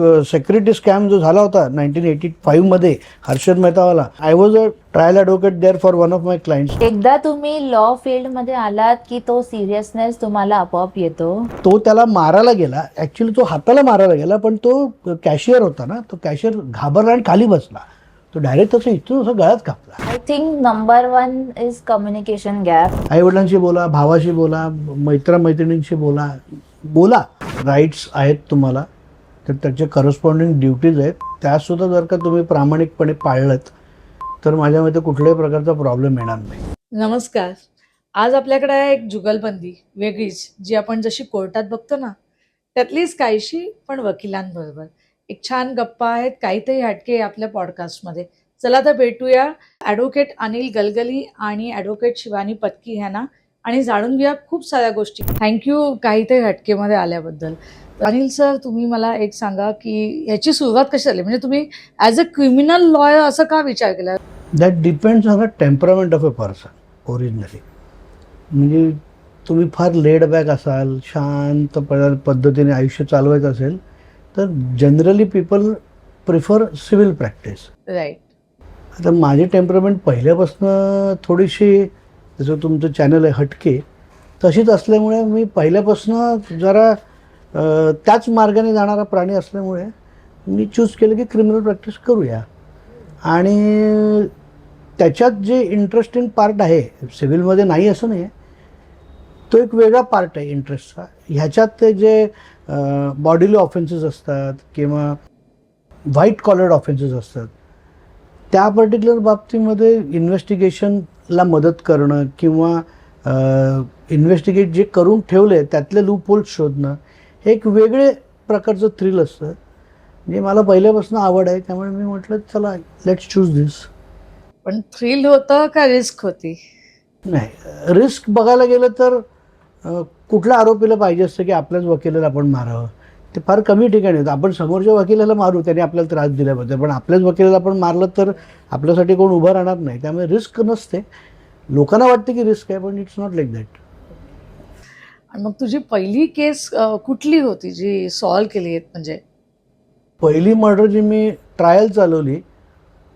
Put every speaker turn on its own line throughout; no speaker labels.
Security scam जो झाला होता 1985 मध्ये हर्षद मेहतावाला, I was a trial advocate there for one of my clients.
एकदा तुम्ही लॉ फील्डमध्ये आलात की तो सिरियसनेस तुम्हाला आपोआप येतो.
तो त्याला मारायला गेला, ॲक्च्युली तो हाताला मारायला गेला, पण तो कॅशियर होता ना, तो कॅशियर घाबरला आणि खाली बसला. तो डायरेक्ट तसं इथून असं गळ्यात कापला.
I think number 1 is communication gap.
आईवडिलांशी बोला, भावाशी बोला, मैत्रिणींशी बोला. राईट्स आहेत तुम्हाला, तर त्याचे करस्पॉन्डिंग ड्युटीज आहेत, त्यासुद्धा जर का तुम्ही प्रामाणिकपणे पाळलत तर माझ्या मते कुठल्याही प्रकारचा प्रॉब्लेम येणार नाही.
नमस्कार. आज आपल्याकडे आहे एक जुगलबंदी वेगळीच, जी आपण जशी कोर्टात बघतो ना त्यातलीच काहीशी, पण वकिलांबरोबर. एक छान गप्पा आहेत, काहीतरी हटके आपल्या पॉडकास्टमध्ये. चला तर भेटूया ॲडव्होकेट अनिल गलगली आणि ॲडव्होकेट शिवानी पत्की ह्यांना आणि जाणून घेऊया खूप साऱ्या गोष्टी. थँक्यू काहीतरी हटकेमध्ये आल्याबद्दल. अनिल सर, तुम्ही मला एक सांगा की ह्याची सुरुवात कशी झाली, म्हणजे तुम्ही ॲज अ क्रिमिनल लॉयर असं का विचार केला?
That depends on the temperament of a person originally. म्हणजे तुम्ही फार लेड बॅक असाल, शांत पद्धतीने आयुष्य चालवायचं असेल तर generally people prefer civil practice.
Right.
आता माझी टेम्परामेंट पहिल्यापासून थोडीशी, जसं तुमचं चॅनल आहे हटके, तशीच असल्यामुळे मी पहिल्यापासून जरा त्याच मार्गाने जाणारा प्राणी असल्यामुळे मी चूज केलं की क्रिमिनल प्रॅक्टिस करूया. आणि त्याच्यात जे इंटरेस्टिंग पार्ट आहे, सिव्हिलमध्ये नाही असं नाही आहे, तो एक वेगळा पार्ट आहे इंटरेस्टचा. ह्याच्यात ते जे बॉडीली ऑफेन्सेस असतात किंवा व्हाईट कॉलर्ड ऑफेन्सेस असतात, त्या पर्टिक्युलर बाबतीमध्ये इन्व्हेस्टिगेशनला मदत करणं किंवा इन्व्हेस्टिगेट जे करून ठेवले त्यातले लूप होल्स शोधणं, हे एक वेगळे प्रकारचं थ्रिल असतं. जे मला पहिल्यापासून आवड आहे, त्यामुळे मी म्हटलं चला लेट्स चूज दिस.
पण थ्रिल होतं का रिस्क होती?
नाही, रिस्क बघायला गेलं तर कुठल्या आरोपीला पाहिजे असतं की आपल्याच वकिलाला आपण मारावं? ते फार कमी ठिकाणी होतं. आपण समोरच्या वकिलाला मारू, त्याने आपल्याला त्रास दिल्याबद्दल, पण आपल्याच वकिलाला आपण मारलं तर आपल्यासाठी कोण उभं राहणार नाही. त्यामुळे रिस्क नसते. लोकांना वाटते की रिस्क आहे, पण इट्स नॉट लाईक दॅट.
आणि मग तुझी पहिली केस कुठली होती जी सॉल्व्ह केली आहेत? म्हणजे
पहिली मर्डर जी मी ट्रायल चालवली,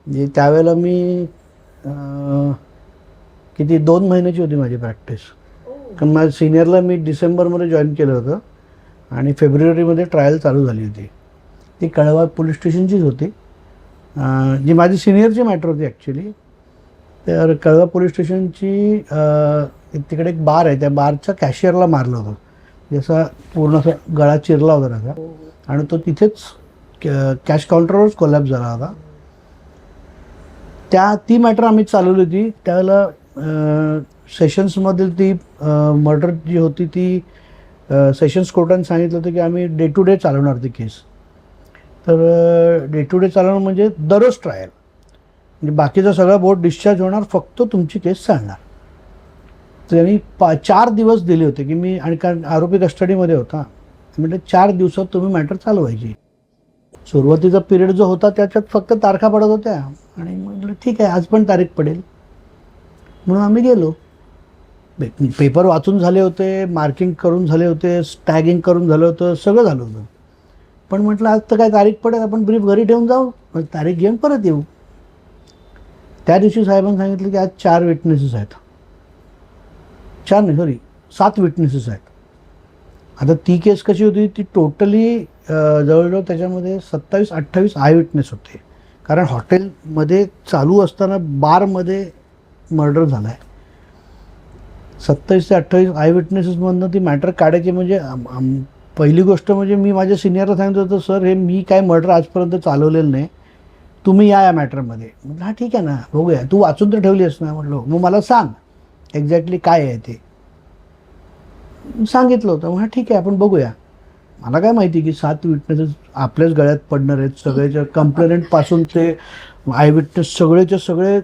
म्हणजे त्यावेळेला मी किती 2 महिन्याची होती माझी प्रॅक्टिस. कारण माझ्या सिनियरला मी डिसेंबरमध्ये जॉईन केलं होतं आणि फेब्रुवारीमध्ये ट्रायल चालू झाली होती. ती कळवा पोलीस स्टेशनचीच होती, जी माझी सिनियरची मॅटर होती ॲक्च्युली. तर कळवा पोलीस स्टेशनची तिकडे एक बार आहे, त्या बारच्या कॅशियरला मारलं होतं. जसा पूर्ण असा गळा चिरला होता त्याचा, आणि तो तिथेच कॅश काउंटरवरच कोलॅप्स झाला होता. ती मॅटर आम्ही चालवली होती. त्यावेळेला सेशन्समधील ती मर्डर जी होती ती सेशन्स कोर्टाने सांगितलं होतं की आम्ही डे टू डे चालवणार ती केस. तर डे टू डे चालवणं म्हणजे दररोज ट्रायल, म्हणजे बाकीचा सगळा बोर्ड डिस्चार्ज होणार, फक्त तुमची केस चालणार. तर त्यांनी 4 दिवस दिले होते की मी, आणि कारण आरोपी कस्टडीमध्ये होता, म्हणजे 4 दिवसात तुम्ही मॅटर चालवायची. सुरुवातीचा पिरियड जो होता त्याच्यात फक्त तारखा पडत होत्या, आणि म्हटलं ठीक आहे आज पण तारीख पडेल, म्हणून आम्ही गेलो. पेपर वाचून झाले होते, मार्किंग करून झाले होते, टॅगिंग करून झालं होतं, सगळं झालं होतं. पण म्हटलं आज तर काय तारीख पडेल, आपण ब्रीफ घरी ठेवून जाऊ, तारीख घेऊन परत येऊ. त्या दिवशी साहेबांनी सांगितलं की आज 4 विटनेसेस आहेत. 4 नाही, सॉरी 7 विटनेसेस आहेत. आता ती केस कशी होती, ती टोटली जवळजवळ त्याच्यामध्ये 27-28 आय विटनेस होते. कारण हॉटेलमध्ये चालू असताना बारमध्ये मर्डर झाला आहे. 27 ते 28 आय विटनेसेसमधनं ती मॅटर काढायची. म्हणजे पहिली गोष्ट म्हणजे मी माझ्या सिनियरला सांगितलं होतं, सर हे मी काय मर्डर आजपर्यंत चालवलेलं नाही, तुम्ही या मॅटरमध्ये. म्हटलं हां ठीक आहे ना, बघूया, तू वाचून तर ठेवली आहेस ना. म्हटलं मग मला सांग एक्झॅक्टली काय आहे ते. सांगितलं होतं. मग ठीक आहे आपण बघूया. मला काय माहिती की 7 विटनेसेस आपल्याच गळ्यात पडणार आहेत. सगळ्याच्या कंप्लेनेंटपासून ते आय विटनेस सगळेच्या सगळे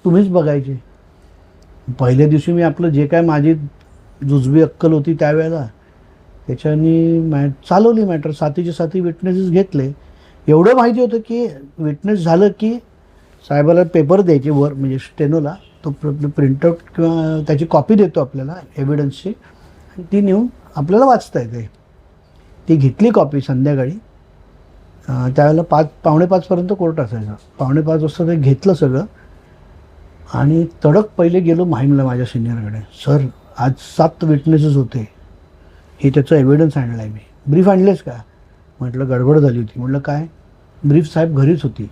तुम्हीच बघायचे. पहिल्या दिवशी मी आपलं जे काय माझी जुजबी अक्कल होती त्यावेळेला त्याच्यानी चालवली मॅटर. 7च्या 7 विटनेसेस घेतले. एवढं माहिती होतं की विटनेस झालं की साहेबाला पेपर द्यायचे वर, म्हणजे स्टेनोला, तो प्रिंटआउट किंवा त्याची कॉपी देतो आपल्याला त्यावेळेला 4:45पर्यंत कोर्ट असायचं. 4:45 वाजता ते घेतलं सगळं आणि तडक पहिले गेलो माहीमला माझ्या सिनियरकडे. सर आज 7 विटनेसेस होते, हे त्याचं एव्हिडन्स आणलं आहे मी. ब्रीफ आणलेस का? म्हटलं गडबड झाली होती. म्हटलं काय? ब्रीफ साहेब घरीच होती.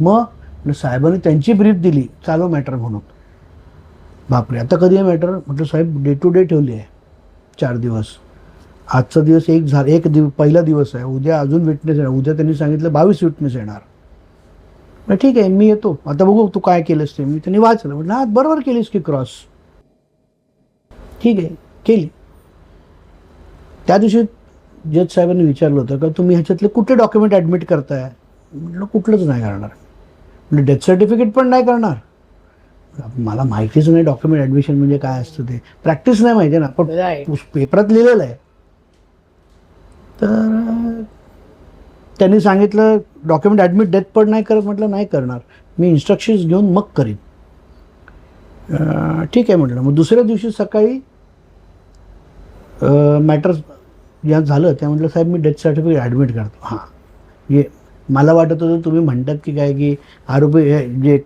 मग साहेबांनी त्यांची ब्रीफ दिली, चालू मॅटर म्हणून. बापरे, आता कधी आहे मॅटर? म्हटलं साहेब डे टू डे ठेवली आहे 4 दिवस. आजचा दिवस पहिला दिवस आहे, उद्या अजून विटनेस येणार. उद्या त्यांनी सांगितलं 22 विटनेस येणार. म्हटलं ठीक आहे, मी येतो, आता बघू तू काय केलंस ते. मी त्यांनी वाचलं. म्हटलं हा बरोबर केलीस की क्रॉस. ठीक आहे, केली. त्या दिवशी जज साहेबांनी विचारलं होतं का तुम्ही ह्याच्यातले कुठले डॉक्युमेंट ॲडमिट करताय? म्हटलं कुठलंच नाही करणार. म्हणजे डेथ सर्टिफिकेट पण नाही करणार. मला माहितीच नाही डॉक्युमेंट ॲडमिशन म्हणजे काय असतं ते. प्रॅक्टिस नाही माहिती ना, पण पेपरात लिहिलेलं आहे. तर त्यांनी सांगितलं डॉक्युमेंट ॲडमिट डेथ पण नाही करत. म्हटलं नाही करणार, मी इन्स्ट्रक्शन्स घेऊन मग करीन. ठीक आहे म्हटलं. मग दुसऱ्या दिवशी सकाळी मॅटर या झालं त्या म्हटलं साहेब मी डेथ सर्टिफिकेट ॲडमिट करतो. हां, हे मला वाटत होतं तुम्ही म्हणतात की काय की आरोपी जे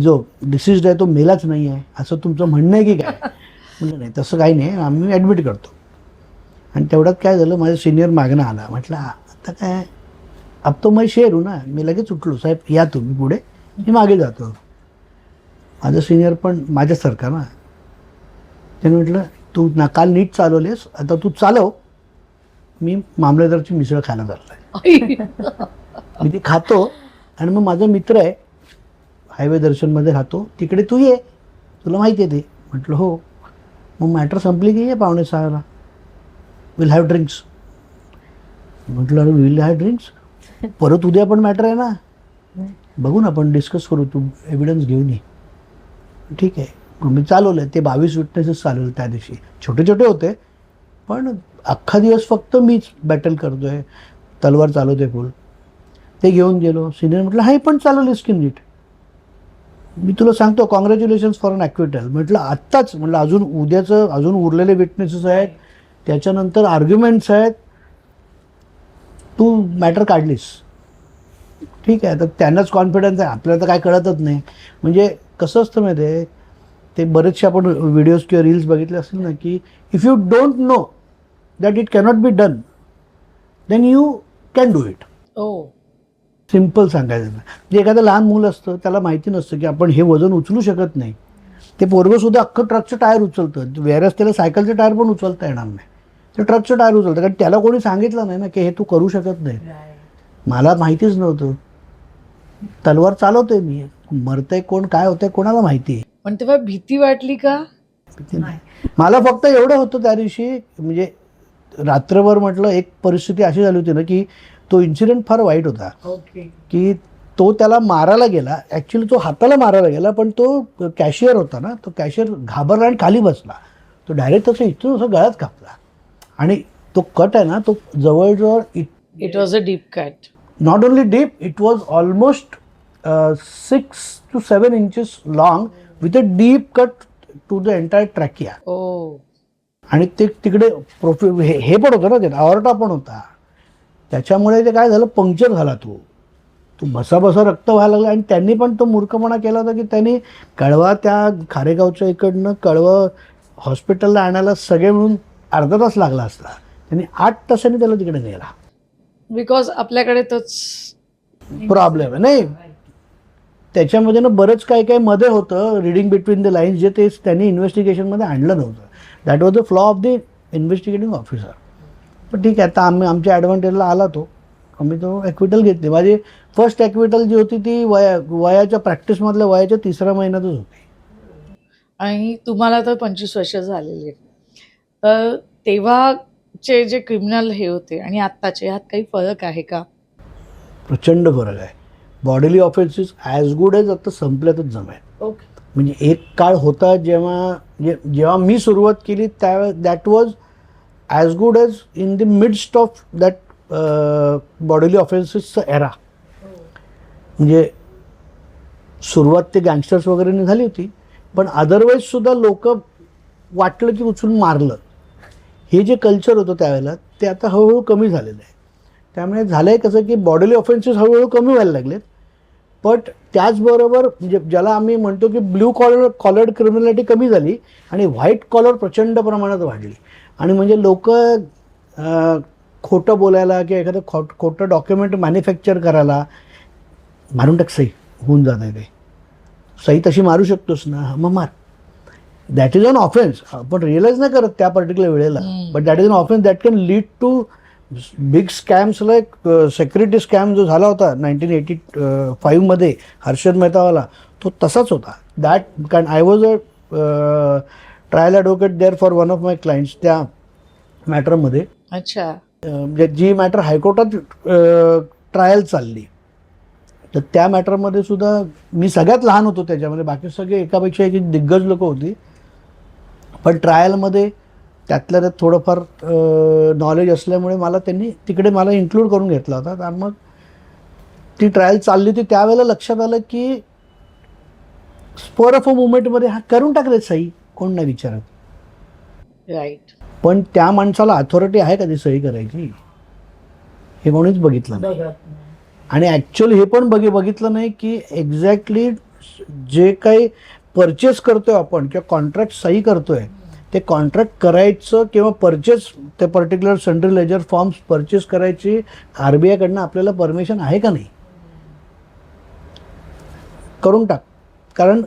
जो डिसीज्ड आहे तो मेलाच नाही आहे असं तुमचं म्हणणं आहे की काय? म्हटलं नाही तसं काही नाही, आम्ही ॲडमिट करतो. आणि तेवढ्यात काय झालं, माझा सिनियर मागणं आला. म्हटलं आता काय, अब तो मैं शेर हूँ ना. मी लगेच उठलो, साहेब या तुम्ही पुढे, मी मागे जातो. माझं सिनियर पण माझ्यासारखा ना. त्याने म्हटलं तू ना काल नीट चालवलेस, आता तू चालव, मी मामलेदारची मिसळ खायला चाललाय. मी ती खातो आणि मग माझा मित्र आहे हायवे दर्शनमध्ये राहतो, तिकडे तू ये, तुला माहिती आहे ते. म्हटलं हो. मग मॅटर संपली की ये 5:45 विल हॅव ड्रिंक्स. म्हटलं अरे विल हॅव ड्रिंक्स, परत उद्या पण मॅटर आहे ना, बघू ना आपण डिस्कस करू, तू एव्हिडन्स घेऊन ये. ठीक आहे. मग मी चालवलं. ते 22 विटनेसेस चालवलं त्या दिवशी. छोटे छोटे होते पण अख्खा दिवस फक्त मीच बॅटल करतोय, तलवार चालवतोय फुल. ते घेऊन गेलो. सिनियर म्हटलं हाही पण चालवलीस की नीट. मी तुला सांगतो कॉंग्रॅच्युलेशन्स फॉर अन ॲक्विटल. म्हटलं आत्ताच, म्हटलं अजून उद्याचं अजून उरलेले विटनेसेस आहेत, त्याच्यानंतर आर्ग्युमेंट्स आहेत, तू मॅटर काढलीस. ठीक आहे. तर त्यांनाच कॉन्फिडन्स आहे, आपल्याला तर काय कळतच नाही. म्हणजे कसं असतं माहिती आहे, ते बरेचसे आपण व्हिडिओज किंवा रील्स बघितले असतील ना की if you don't know that it cannot be done then you can do it. Simple सांगायचं ना. जे एखादं लहान मूल असतं त्याला माहिती नसतं की आपण हे वजन उचलू शकत नाही. ते पोरगंसुद्धा अख्खं ट्रकचं टायर उचलतं, वेरस त्याला सायकलचं टायर पण उचलता येणार नाही. ते ट्रकचं टायर उचलतं कारण त्याला कोणी सांगितलं नाही ना की हे तू करू शकत नाही. मला माहितीच नव्हतं. तलवार चालवतोय मी, मरतंय कोण काय होतंय कोणाला माहिती आहे.
पण तेव्हा भीती वाटली का?
मला फक्त एवढं होतं त्या दिवशी, म्हणजे रात्रभर म्हटलं एक परिस्थिती अशी झाली होती ना की तो इन्सिडेंट फार वाईट होता. की तो त्याला मारायला गेला, ॲक्च्युली तो हाताला मारायला गेला, पण तो कॅशियर होता ना, तो कॅशियर घाबरला आणि खाली बसला. तो डायरेक्ट तसं इथून असं गळ्यात कापला. आणि तो कट आहे ना तो जवळजवळ
it was a deep cut.
Not only deep, it was almost 6 to 7 inches long with a deep cut to the entire trachea. आणि ते तिकडे हे पण होतं ना, ते अॉर्टा पण होता. त्याच्यामुळे ते काय झालं, पंक्चर झाला तो बसा रक्त व्हायला लागलं. आणि त्यांनी पण तो मूर्खपणा केला होता की त्यांनी कळवा त्या खारेगावच्या इकडनं कळवं हॉस्पिटलला आणायला सगळे मिळून अर्धा तास लागला असता. त्यांनी 8 तासांनी त्याला तिकडे नेला.
बिकॉज आपल्याकडे तोच
प्रॉब्लेम आहे. नाही त्याच्यामध्ये ना बरंच काय काय मध्ये होतं, रिडिंग बिटवीन द लाईन्स, जे ते त्यांनी इन्व्हेस्टिगेशनमध्ये आणलं नव्हतं. That was the flaw of the investigating officer. पण ठीक आहे, आता आमच्या ॲडव्हान्टेजला आला तो, आम्ही तो ॲक्विटल घेतली. माझी फर्स्ट ॲक्विटल जी होती ती वयाच्या प्रॅक्टिसमधल्या वयाच्या 3ऱ्या महिन्यातच होती.
आणि तुम्हाला तर 25 वर्ष झालेली आहेत. तर तेव्हाचे जे क्रिमिनल हे होते आणि आत्ताचे, ह्यात काही फरक आहे का? प्रचंड
फरक आहे. Bodily offences as good as आता संपल्यातच जमेल. म्हणजे एक काळ होता जेव्हा मी सुरुवात केली त्या that was as good age in the midst of that bodily ऑफेन्सेसचं एरा. म्हणजे सुरुवात ते गँगस्टर्स वगैरे झाली होती, पण अदरवाईज सुद्धा लोक वाटलं की उचलून मारलं, हे जे कल्चर होतं त्यावेळेला ते आता हळूहळू कमी झालेलं आहे. त्यामुळे झालं आहे कसं की बॉडीली ऑफेन्सेस हळूहळू कमी व्हायला लागलेत. बट त्याचबरोबर म्हणजे ज्याला आम्ही म्हणतो की ब्ल्यू कॉलर्ड क्रिमिनॅलिटी कमी झाली आणि व्हाईट कॉलर प्रचंड प्रमाणात वाढली. आणि म्हणजे लोक खोटं बोलायला किंवा एखादं खोटं डॉक्युमेंट मॅन्युफॅक्चर करायला मारून टाक सही होऊन जात आहे. ते सही तशी मारू शकतोस ना, मग मार. That is an offence. आपण रिअलाइज नाही करत त्या पर्टिक्युलर वेळेला, but that is an offence that can lead to big scams like security scam जो झाला होता 1985 हर्षद मेहतावाला, तो तसाच होता. That can I was a trial advocate there for one of my clients त्या मॅटरमध्ये.
अच्छा.
जी मॅटर हायकोर्टात ट्रायल चालली, तर त्या मॅटरमध्ये सुद्धा मी सगळ्यात लहान होतो त्याच्यामध्ये. बाकी सगळे एकापेक्षा एक दिग्गज लोक होती, पण ट्रायलमध्ये त्यातल्या त्यात थोडंफार नॉलेज असल्यामुळे मला त्यांनी तिकडे मला इन्क्लूड करून घेतला होता. आणि मग ती ट्रायल चालली होती त्यावेळेला लक्षात आलं की स्पर ऑफ अ मुवमेंटमध्ये हा करून टाकले सही, कोण नाही विचारत.
राईट.
पण त्या माणसाला अथॉरिटी आहे का ती सही करायची, हे कोणीच बघितलं नाही. आणि ॲक्च्युअली हे पण बघितलं नाही की एक्झॅक्टली जे काही परचेस करतोय आपण किंवा कॉन्ट्रॅक्ट सही करतोय, ते कॉन्ट्रॅक्ट करायचं किंवा परचेस ते particular central ledger forms purchase करायची RBI कडनं आपल्याला परमिशन आहे का नाही, करून टाक. कारण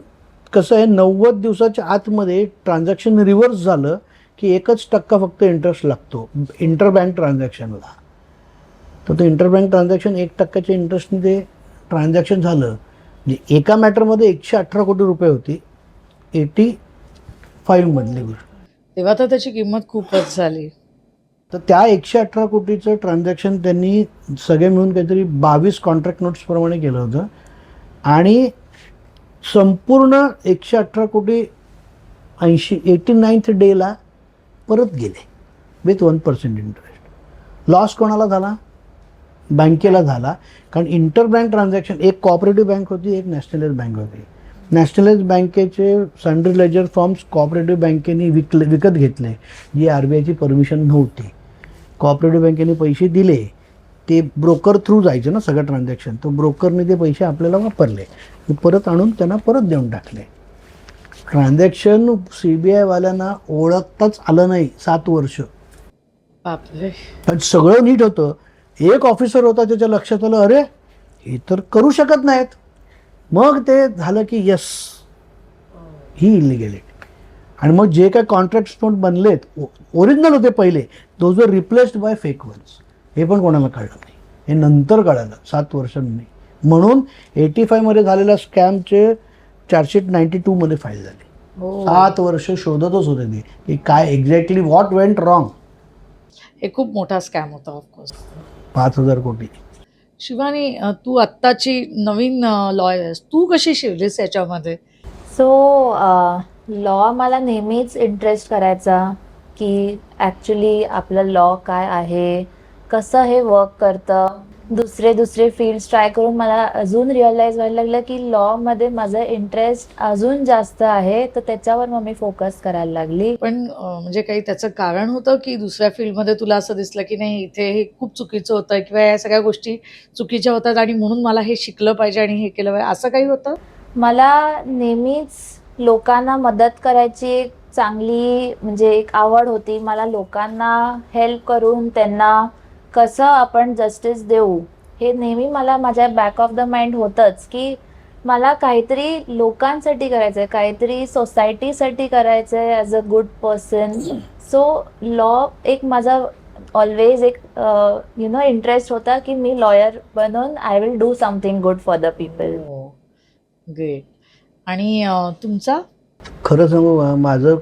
कसं आहे, 90 दिवसाच्या आतमध्ये ट्रान्झॅक्शन रिव्हर्स झालं की 1% फक्त इंटरेस्ट लागतो इंटरबँक ट्रान्झॅक्शनला. तर ते इंटरबँक ट्रान्झॅक्शन 1%च्या इंटरेस्टने ते ट्रान्झॅक्शन झालं. म्हणजे एका मॅटरमध्ये 118 कोटी रुपये होती 85 मधली गोष्ट.
तेव्हा तर त्याची किंमत खूपच झाली.
तर त्या 118 कोटीचं ट्रान्झॅक्शन त्यांनी सगळे मिळून काहीतरी 22 कॉन्ट्रॅक्ट नोट्सप्रमाणे केलं होतं. आणि संपूर्ण 118 कोटी 89th डेला परत गेले विथ 1% इंटरेस्ट. लॉस कोणाला झाला? बँकेला झाला. कारण इंटरबँक ट्रान्झॅक्शन, एक कोऑपरेटिव्ह बँक होती, एक नॅशनलाइज बँक होती. नॅशनलाइज बँकेचे सेंट्रल लेजर फॉर्म्स कोऑपरेटिव्ह बँकेने विकत घेतले, जी RBIची परमिशन नव्हती. कोऑपरेटिव्ह बँकेने पैसे दिले, ते ब्रोकर थ्रू जायचे ना सगळं ट्रान्झॅक्शन, तर ब्रोकरने ते पैसे आपल्याला वापरले, परत आणून त्यांना परत देऊन टाकले. ट्रान्झॅक्शन CBI वाल्यांना ओळखताच आलं नाही 7 वर्ष.
बापरे.
पण सगळं नीट होतं. एक ऑफिसर होता त्याच्या लक्षात आलं, अरे हे तर करू शकत नाहीत. मग ते झालं की यस, ही इलिगॅलिटी. आणि मग जे काय कॉन्ट्रॅक्ट नोट बनलेत ओरिजिनल होते पहिले, those were replaced by fake once. हे पण कोणाला कळलं नाही, हे नंतर कळालं 7 वर्षांनी. म्हणून 85 मध्ये झालेल्या स्कॅमचे चार्जशीट 92 मध्ये फाईल झाली. 7 वर्ष शोधतच होते ते की काय एक्झॅक्टली व्हॉट वेंट रॉंग.
हे खूप मोठा स्कॅम होता ऑफकोर्स.
5,000 कोटी.
शिवानी, तू आत्ताची नवीन लॉयर, तू कशी शिरलीस याच्यामध्ये?
सो लॉ मला नेहमीच इंटरेस्ट करायचा की ॲक्च्युली आपलं लॉ काय आहे, कसं हे वर्क करतं. दुसरे फील्ड्स ट्राय करून मला अजून रिअलाईज व्हायला लागलं की लॉमध्ये माझं इंटरेस्ट अजून जास्त आहे, तर त्याच्यावर मग मी फोकस करायला लागली.
पण म्हणजे काही त्याचं कारण होतं की दुसऱ्या फील्डमध्ये तुला असं दिसलं की नाही इथे हे खूप चुकीचं होतं किंवा या सगळ्या गोष्टी चुकीच्या होतात आणि म्हणून मला हे शिकलं पाहिजे आणि हे केलं पाहिजे, असं काही होतं?
मला नेहमीच लोकांना मदत करायची एक चांगली म्हणजे एक आवड होती. मला लोकांना हेल्प करून त्यांना कसं आपण जस्टिस देऊ, हे नेहमी मला माझ्या बॅक ऑफ द माइंड होतंच की मला काहीतरी लोकांसाठी करायचं आहे, काहीतरी सोसायटीसाठी करायचं आहे as a good person. So law एक माझा ऑलवेज एक इंटरेस्ट होता की मी लॉयर बनून I will do something good for the people.
Great. आणि तुमचा?
खरं सांगू, माझं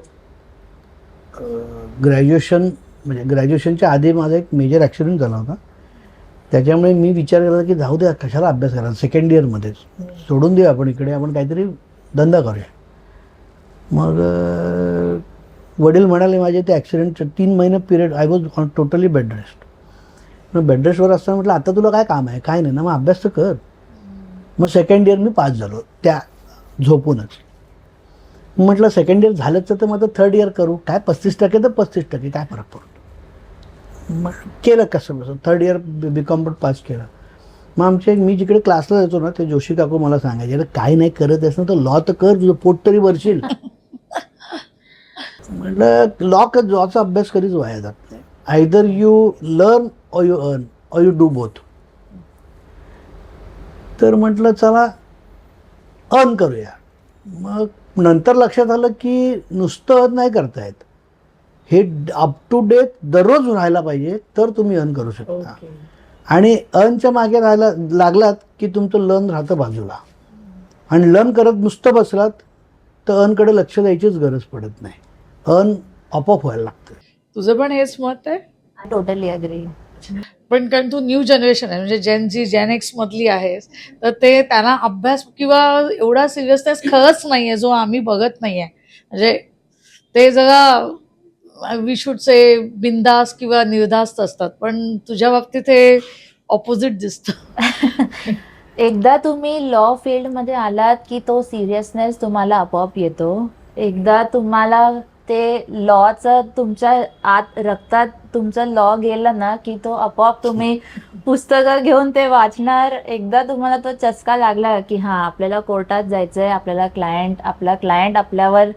ग्रॅज्युएशन म्हणजे ग्रॅज्युएशनच्या आधी माझा एक मेजर ॲक्सिडेंट झाला होता. त्याच्यामुळे मी विचार केला की जाऊ द्या, कशाला अभ्यास करायला, सेकंड इयरमध्येच सोडून देऊ आपण, इकडे आपण काहीतरी धंदा करूया. मग वडील म्हणाले माझे, ते ॲक्सिडेंटचं 3 महिने period I was totally bed rest. मग बेड रेस्टवर असताना म्हटलं आता तुला काय काम आहे, काय नाही ना, मग अभ्यास तर कर. मग सेकंड इयर मी पास झालो त्या झोपूनच. म्हटलं सेकंड इयर झालंच तर मग 3rd इयर करू, काय 35% तर 35%, काय फरक पडतो. मग केलं कसं बसं 3rd इयर BCom पण पास केलं. मग मी जिकडे क्लासला जायचो ना ते जोशी काकू मला सांगायचे, अरे काय नाही करत आहेस ना तर लॉ तर कर, तुझं पोट तरी भरशील. म्हटलं लॉचा अभ्यास कधीच वाया जात नाही. Either you learn or you earn or you do both. तर म्हटलं चला अर्न करूया. मग नंतर लक्षात आलं की नुसतं अर्न नाही करता येत, हे अप टू डेट दररोज राहायला पाहिजे तर तुम्ही अर्न करू शकता. आणि अर्नच्या मागे लागलात की तुमचं लर्न राहतं बाजूला, आणि लर्न करत नुसतं बसलात तर अर्नकडे लक्ष द्यायचीच गरज पडत नाही. अर्न आपोआप व्हायला लागतं.
तुझं पण हेच मत आहे?
Totally agree.
पण कारण तू न्यू जनरेशन आहे, म्हणजे जेन एक्स मधली आहेस, तर ते त्यांना अभ्यास किंवा एवढा सिरियसनेस खरंच नाहीये जो आम्ही बघत नाहीये. म्हणजे ते जरा वी शुड से बिंदास किंवा निर्धास्त असतात, पण तुझ्या बाबतीत हे ऑपोजिट दिसतं.
एकदा तुम्ही लॉ फील्डमध्ये आलात की तो सिरियसनेस तुम्हाला आपोआप येतो. एकदा तुम्हाला ते लॉचं तुमच्या आत रक्तात तुमचं लॉ गेलं ना की तो आपोआप तुम्ही पुस्तकं घेऊन ते वाचणार. एकदा तुम्हाला तो चस्का लागला की हां आपल्याला कोर्टात जायचंय, आपला क्लायंट आपल्यावर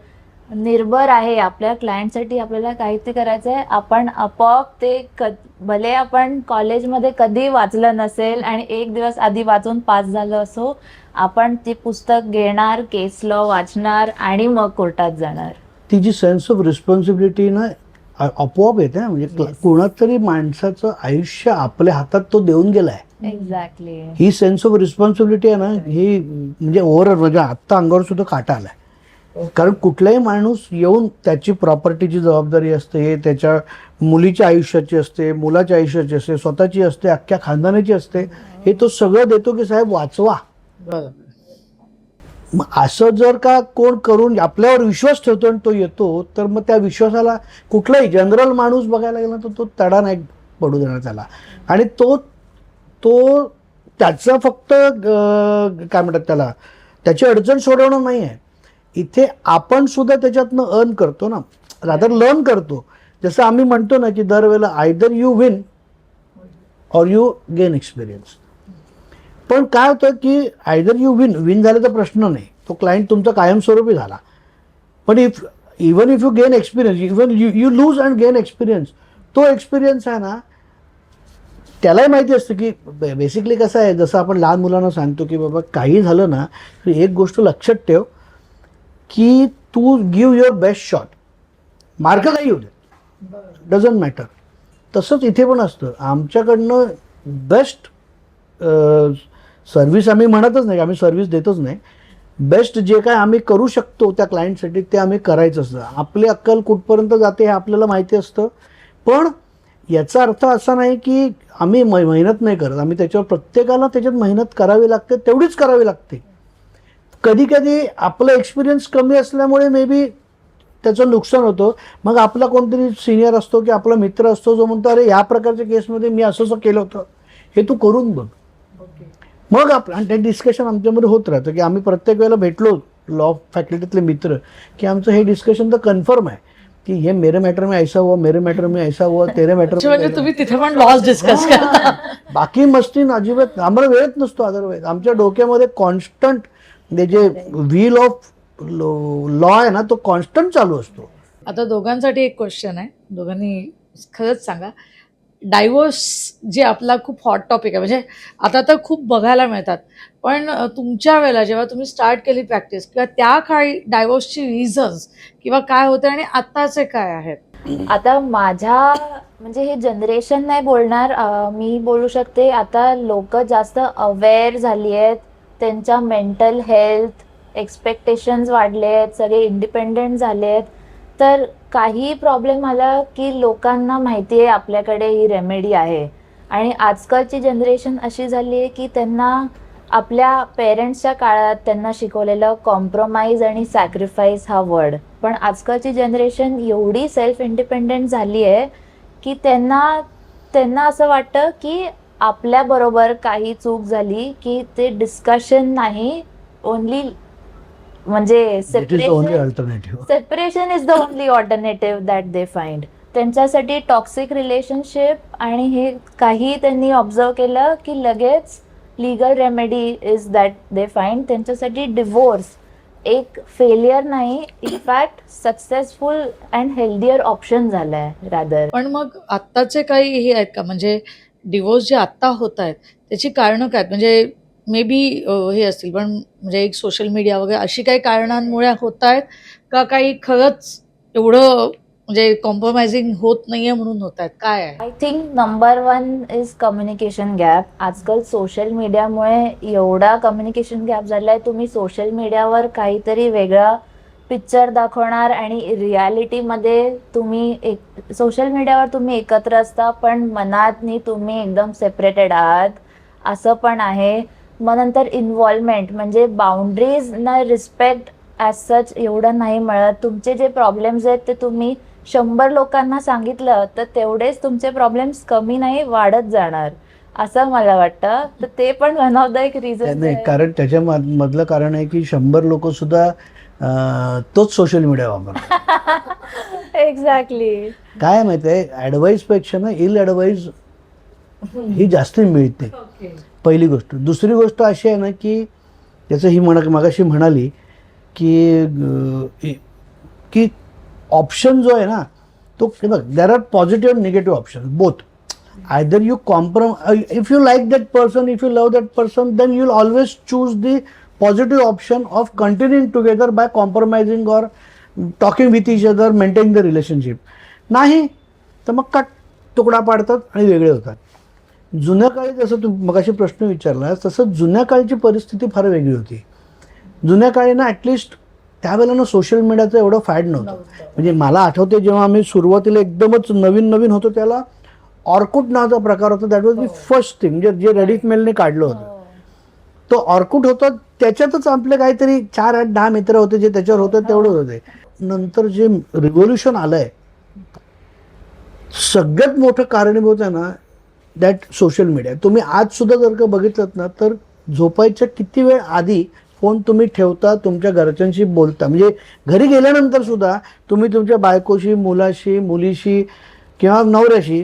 निर्भर आहे, आपल्या क्लायंटसाठी आपल्याला काहीतरी करायचं आहे, आपण आपोआप ते भले आपण कॉलेजमध्ये कधी वाचलं नसेल आणि एक दिवस आधी वाचून पास झालं असो, आपण ते पुस्तक घेणार, केस लॉ वाचणार आणि मग कोर्टात जाणार.
ती जी सेन्स ऑफ रिस्पॉन्सिबिलिटी ना आपोआप येते. म्हणजे कोणाच तरी माणसाचं आयुष्य आपल्या हातात तो देऊन गेलाय.
Exactly.
He sense of responsibility आहे ना, ही म्हणजे ओव्हरऑल म्हणजे आत्ता अंगावर सुद्धा काटा आलाय. कारण कुठलाही माणूस येऊन त्याची प्रॉपर्टीची जबाबदारी असते, त्याच्या मुलीच्या आयुष्याची असते, मुलाच्या आयुष्याची असते, स्वतःची असते, अख्ख्या खानदानाची असते. हे तो सगळं देतो की साहेब वाचवा.
बरोबर.
मग असं जर का कोण करून आपल्यावर विश्वास ठेवतो आणि तो येतो, तर मग त्या विश्वासाला कुठलाही जनरल माणूस बघायला गेला तर तो तडा नाही पडू देणार त्याला. आणि तो त्याचं फक्त काय म्हणतात त्याला, त्याची अडचण सोडवणं नाही आहे. इथे आपण सुद्धा त्याच्यातनं अर्न करतो ना, रादर लर्न करतो. जसं आम्ही म्हणतो ना की दरवेळेला either you win or you gain experience. पण काय होतं की आयदर यू विन झाल्याचा प्रश्न नाही, तो क्लायंट तुमचा कायमस्वरूपी झाला. पण even if you gain experience, even you lose and gain experience, तो एक्सपिरियन्स आहे ना त्यालाही माहिती असतं की बेसिकली कसं आहे, जसं आपण लहान मुलांना सांगतो की बाबा काही झालं ना तर एक गोष्ट लक्षात ठेव की तू give your best shot, mark काही होते डझंट मॅटर. तसंच इथे पण असतं. आमच्याकडनं बेस्ट सर्व्हिस आम्ही म्हणतच नाही, आम्ही सर्व्हिस देतच नाही, बेस्ट जे काय आम्ही करू शकतो त्या क्लायंटसाठी ते आम्ही करायचं असतं. आपली अक्कल कुठपर्यंत जाते हे आपल्याला माहिती असतं. पण याचा अर्थ असा नाही की आम्ही मेहनत नाही करत. आम्ही त्याच्यावर प्रत्येकाला त्याच्यात मेहनत करावी लागते, तेवढीच करावी लागते. कधी कधी आपला एक्सपिरियन्स कमी असल्यामुळे मे बी त्याचं नुकसान होतं. मग आपला कोणतरी सिनियर असतो की आपला मित्र असतो जो म्हणतो अरे ह्या प्रकारच्या केसमध्ये मी असं केलं होतं, हे तू करून बघ. मग आणि ते डिस्कशन आमच्यामध्ये होत राहतं की आम्ही प्रत्येक वेळेला भेटलो लॉ फॅकल्टीतले मित्र की आमचं हे डिस्कशन तर कन्फर्म आहे की हे मेरे मॅटर में ऐसा हुआ, मेरे मॅटर में ऐसा हुआ, तेरे मॅटर.
म्हणजे तुम्ही तिथे पण लॉस डिस्कस करता.
बाकी मस्ती अजिबात आम्हाला वेळच नसतो. अदरवाईज आमच्या डोक्यामध्ये कॉन्स्टंट जे व्हील ऑफ लॉ आहे ना तो कॉन्स्टंट चालू असतो.
आता दोघांसाठी एक क्वेश्चन आहे, दोघांनी खरंच सांगा. डायव्होर्स जे आपला खूप हॉट टॉपिक आहे, म्हणजे आता तर खूप बघायला मिळतात, पण तुमच्या वेळेला जेव्हा तुम्ही स्टार्ट केली प्रॅक्टिस किंवा त्या काळी डायव्होर्सची रिझन्स किंवा काय होते आणि आत्ताचे काय आहेत?
आता माझ्या म्हणजे हे जनरेशन नाही बोलणार, मी बोलू शकते आता लोक जास्त अवेअर झाली आहेत, त्यांच्या मेंटल हेल्थ एक्सपेक्टेशन्स वाढले आहेत, सगळे इंडिपेंडेंट झाले आहेत. तर काही प्रॉब्लेम आला की लोकांना माहिती आहे आपल्याकडे ही रेमेडी आहे. आणि आजकालची जनरेशन अशी झाली आहे की त्यांना आपल्या पेरेंट्सच्या काळात त्यांना शिकवलेलं कॉम्प्रोमाइज आणि सॅक्रिफाईस हा वर्ड, पण आजकालची जनरेशन एवढी सेल्फ इंडिपेंडेंट झाली आहे की त्यांना असं वाटतं की आपल्याबरोबर काही चूक झाली की ते डिस्कशन नाही, ओनली म्हणजे separation is the only alternative that they find. त्यांच्यासाठी टॉक्सिक रिलेशनशिप आणि हे काही त्यांनी ऑब्झर्व केलं की लगेच legal remedy is that they find. त्यांच्यासाठी डिवोर्स एक फेलियर नाही, in fact successful and healthier option झालाय रादर.
पण मग आत्ताचे काही हे आहेत का, म्हणजे डिवोर्स जे आत्ता होत आहेत त्याची कारणं काय आहेत? म्हणजे मे बी हे असतील, पण म्हणजे एक सोशल मीडिया वगैरे अशी काही कारणांमुळे होत आहेत का, काही खरंच एवढं म्हणजे कॉम्प्रोमाइजिंग होत नाहीये म्हणून होत आहेत, काय आहे?
I think number 1 is communication gap. आजकाल सोशल मीडियामुळे एवढा कम्युनिकेशन गॅप झालाय. तुम्ही सोशल मीडियावर काहीतरी वेगळा पिक्चर दाखवणार आणि रियालिटीमध्ये तुम्ही एक सोशल मीडियावर तुम्ही एकत्र असता पण मनातनी तुम्ही एकदम सेपरेटेड आहात, असं पण आहे. मग नंतर इन्व्हॉल्वमेंट म्हणजे बाउंड्रीज ना रिस्पेक्ट ॲज सच एवढं नाही मिळत. तुमचे जे प्रॉब्लेम्स आहेत ते तुम्ही 100 लोकांना सांगितलं तर तेवढेच तुमचे प्रॉब्लेम्स कमी नाही वाढत जाणार, असं मला वाटतं. तर ते पण वन ऑफ द एक रिझन
नाही, कारण त्याच्या मधलं कारण आहे की 100 लोक सुद्धा तोच सोशल मीडिया वापरतात.
एक्झॅक्टली.
काय माहिती आहे, ॲडवाईस पेक्षा ना इल ॲडवाईस ही जास्त मिळते, पहिली गोष्ट. दुसरी गोष्ट अशी आहे ना की त्याचं ही मगाशी म्हणाली की ऑप्शन जो आहे ना तो बघ, there are positive and negative option both. Either you if you like that person, if you love that person, then you will always choose the positive option of continuing together by compromising or talking with each other, maintain the relationship. नाही तर मग का तुकडा पाडतात आणि वेगळे होतात. जुन्या काळी जसं तू मगाशी प्रश्न विचारला तसं जुन्या काळची परिस्थिती फार वेगळी होती. जुन्या काळी ना ॲटलिस्ट त्यावेळेला ना सोशल मीडियाचं एवढं फॅड नव्हतं. म्हणजे मला आठवते जेव्हा आम्ही सुरुवातीला एकदमच नवीन होतो त्याला ऑर्कुट नावाचा प्रकार होता. That was the first thing जे रेडिट मेलने काढलं होतं. तो ऑर्कुट होता, त्याच्यातच आपले काहीतरी 4-8-10 मित्र होते जे त्याच्यावर होते तेवढे होते. नंतर जे रिव्होल्युशन आलंय सगळ्यात मोठं कारणीभूत आहे ना दॅट सोशल मीडिया. तुम्ही आज सुद्धा जर का बघितलं ना तर झोपायच्या किती वेळ आधी फोन तुम्ही ठेवता, तुमच्या घरच्यांशी बोलता. म्हणजे घरी गेल्यानंतर सुद्धा तुम्ही तुमच्या बायकोशी, मुलाशी, मुलीशी किंवा नवऱ्याशी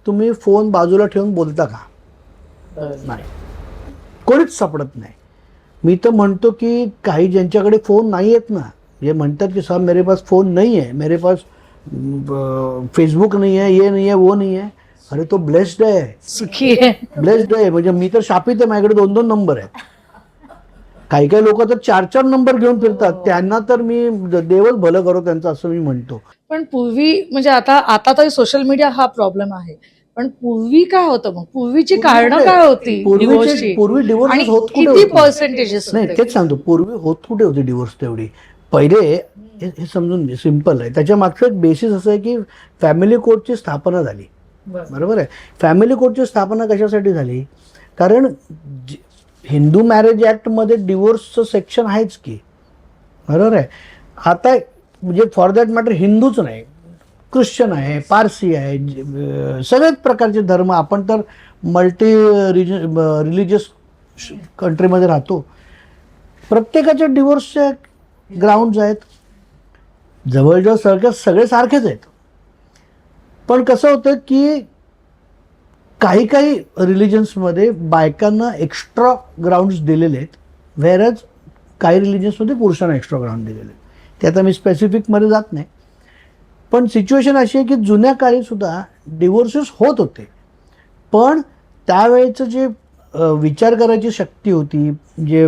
तुम्ही फोन बाजूला ठेवून बोलता का? नाही, कोणीच सापडत नाही. मी तर म्हणतो की काही ज्यांच्याकडे फोन नाही आहेत ना, जे म्हणतात की साहब मेरे पास फोन नहीं है, मेरे पास फेसबुक नहीं है, ये नहीं है, वो नहीं है. अरे तो ब्लेस्ड आहे,
सुखी आहे.
ब्लेस्ड आहे. म्हणजे मी तर शापित आहे, माझ्याकडे 2-2 नंबर आहेत. काही काही लोक तर 4-4 नंबर घेऊन फिरतात. त्यांना तर मी देवच भलं करो त्यांचं, असं मी म्हणतो.
पण पूर्वी म्हणजे आता तरी सोशल मीडिया हा प्रॉब्लेम आहे, पण पूर्वी काय होतं मग? पूर्वीची कारणं काय होती डिवोर्सची?
पूर्वी डिवोर्स
आणि
होत कुठे
किती
होते?
पर्सेंटेजेस
नाही, तेच सांगतो, पूर्वी होत कुठे होती डिवोर्स तेवढी? पहिले हे समजून घे, सिम्पल आहे. त्याच्या मागचं एक बेसिस असं आहे की फॅमिली कोर्टची स्थापना झाली. बरोबर आहे. फॅमिली कोर्टची स्थापना कशासाठी झाली? कारण हिंदू मॅरेज ॲक्टमध्ये डिवोर्सचं सेक्शन आहेच की, बरोबर आहे. आता म्हणजे फॉर दॅट मॅटर हिंदूच नाही, ख्रिश्चन आहे, पारसी आहे, सगळ्याच प्रकारचे धर्म. आपण तर मल्टी रिलिजियस कंट्रीमध्ये राहतो. प्रत्येकाच्या डिवोर्सचे ग्राउंड्स आहेत, जवळजवळ सगळे सारखेच आहेत. पण कसं होतं की काही काही रिलिजन्समध्ये बायकांना एक्स्ट्रा ग्राउंड्स दिलेले आहेत, व्हेरज काही रिलिजन्समध्ये पुरुषांना एक्स्ट्रा ग्राउंड दिलेले आहेत. ते आता मी स्पेसिफिकमध्ये जात नाही. पण सिच्युएशन अशी आहे की जुन्या काळी सुद्धा डिवोर्सेस होत होते, पण त्यावेळेचं जे विचार करायची शक्ती होती, जे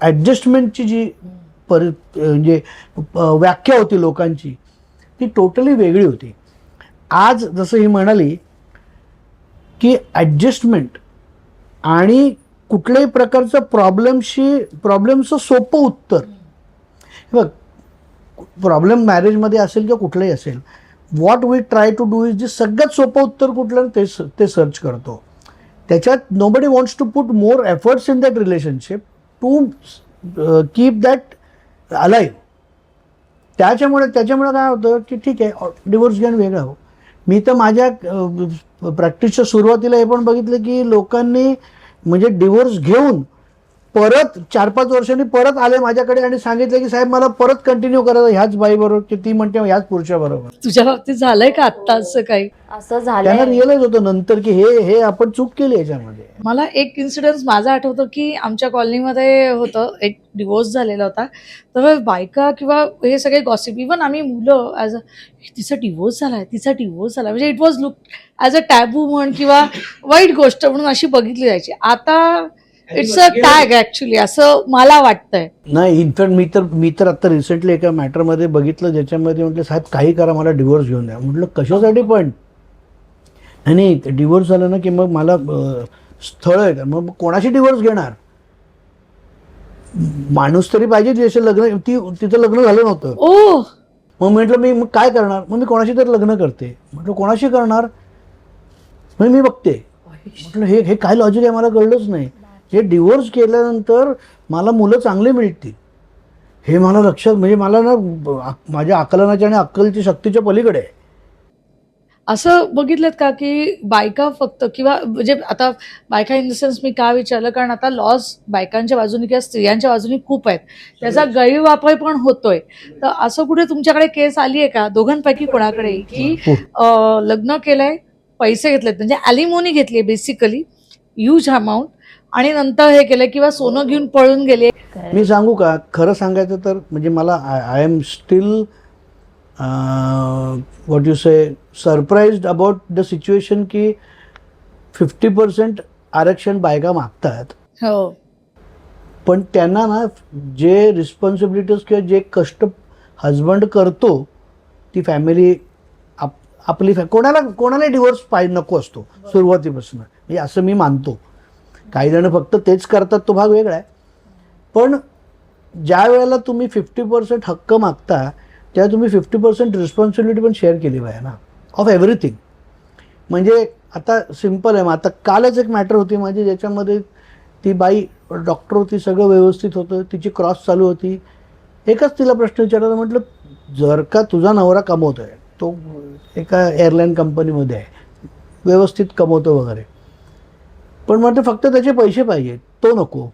ॲडजस्टमेंटची जी म्हणजे व्याख्या होती लोकांची, ती टोटली वेगळी होती. आज जसं ही म्हणाली की ॲडजस्टमेंट आणि कुठल्याही प्रकारचं प्रॉब्लेमचं सोपं उत्तर. बघ, प्रॉब्लेम मॅरेजमध्ये असेल किंवा कुठलंही असेल, what we try to do is जे सगळ्यात सोपं उत्तर कुठलं ते सर्च करतो. त्याच्यात nobody wants to put more efforts in that relationship to keep that alive. त्याच्यामुळे काय होतं की ठीक आहे, डिवोर्स घेऊन वेगळा हो. मी तर माझ्या प्रॅक्टिसच्या सुरुवातीला हे पण बघितलं की लोकांनी म्हणजे डिवोर्स घेऊन परत 4-5 वर्षांनी परत आले माझ्याकडे आणि सांगितले की साहेब मला परत कंटिन्यू करायचं ह्याच बाईबरोबर, की ती म्हणते ह्याच पुरुषाबरोबर.
तुझ्या बाबतीत झालंय का आत्ता असं काही?
असं
त्यांना
झालंय.
रिअलाइज होतं नंतर की हे आपण चूक केली याच्यामध्ये.
मला एक इन्सिडन्स माझा आठवतो की आमच्या कॉलनीमध्ये होतं, एक डिवोर्स झालेला होता. तर बायका किंवा हे सगळे गॉसिप, इव्हन आम्ही मुलं ॲज तिचा डिवोर्स झालाय, तिचा डिवोर्स झाला, म्हणजे it was look as a taboo म्हण किंवा वाईट गोष्ट म्हणून अशी बघितली जायची. आता इट्स अ टॅग ऍक्च्युली, असं मला वाटतंय.
नाही, इनफॅक्ट मी तर आता रिसेंटली एका मॅटरमध्ये बघितलं ज्याच्यामध्ये म्हटलं साहेब काही करा मला डिवोर्स घेऊन द्या. म्हटलं कशासाठी पण? नाही डिवोर्स झालं ना की मग मला स्थळ आहे, मग कोणाशी डिवोर्स घेणार? माणूस तरी पाहिजे ज्याचे लग्न, तिचं लग्न झालं नव्हतं.
ओ
मग म्हटलं मी मग काय करणार? मग मी कोणाशी तरी लग्न करते. म्हटलं कोणाशी करणार? मग मी बघते. म्हटलं हे काय लॉजिक आहे मला कळलंच नाही. हे डिवोर्स केल्यानंतर मला मुलं चांगली मिळतील हे मला लक्षात, म्हणजे मला ना माझ्या आकलनाच्या आणि अक्कलची शक्तीच्या पलीकडे आहे.
असं बघितलं का की बायका फक्त, किंवा म्हणजे आता बायका इन द सेन्स मी का विचारलं, कारण आता लॉज बायकांच्या बाजूने किंवा स्त्रियांच्या बाजूने खूप आहेत, त्याचा गैरवापर पण होतोय. तर असं कुठे तुमच्याकडे केस आली आहे का दोघांपैकी कोणाकडे की लग्न केलंय, पैसे घेतलेत, म्हणजे ॲलिमोनी घेतली बेसिकली ह्यूज अमाऊंट, आणि नंतर हे केलं किंवा सोनं घेऊन पळून गेले?
मी सांगू का खरं सांगायचं तर, म्हणजे मला I am still what you say surprised about the situation की 50% आरक्षण बायका मागतात,
हो,
पण त्यांना ना जे रिस्पॉन्सिबिलिटीज किंवा जे कष्ट हजबंड करतो ती फॅमिली आपली कोणाला डिवोर्स पाहिजे नको असतो सुरुवातीपासून, म्हणजे असं मी मानतो. काही जण फक्त तेच करतात तो भाग वेगळा आहे, पण ज्या वेळेला तुम्ही 50% हक्क मागता तेव्हा तुम्ही 50% रिस्पॉन्सिबिलिटी पण शेअर केली पाहिजे ना, ऑफ एव्हरीथिंग. म्हणजे आता सिम्पल आहे. मग आता कालच एक मॅटर होती माझी ज्याच्यामध्ये ती बाई डॉक्टर होती, सगळं व्यवस्थित होतं, तिची क्रॉस चालू होती. एकच तिला प्रश्न विचारला, म्हटलं जर का तुझा नवरा कमवतो आहे, तो एका एअरलाईन कंपनीमध्ये आहे, व्यवस्थित कमवतो वगैरे, पण म्हटलं फक्त त्याचे पैसे पाहिजे, तो नको.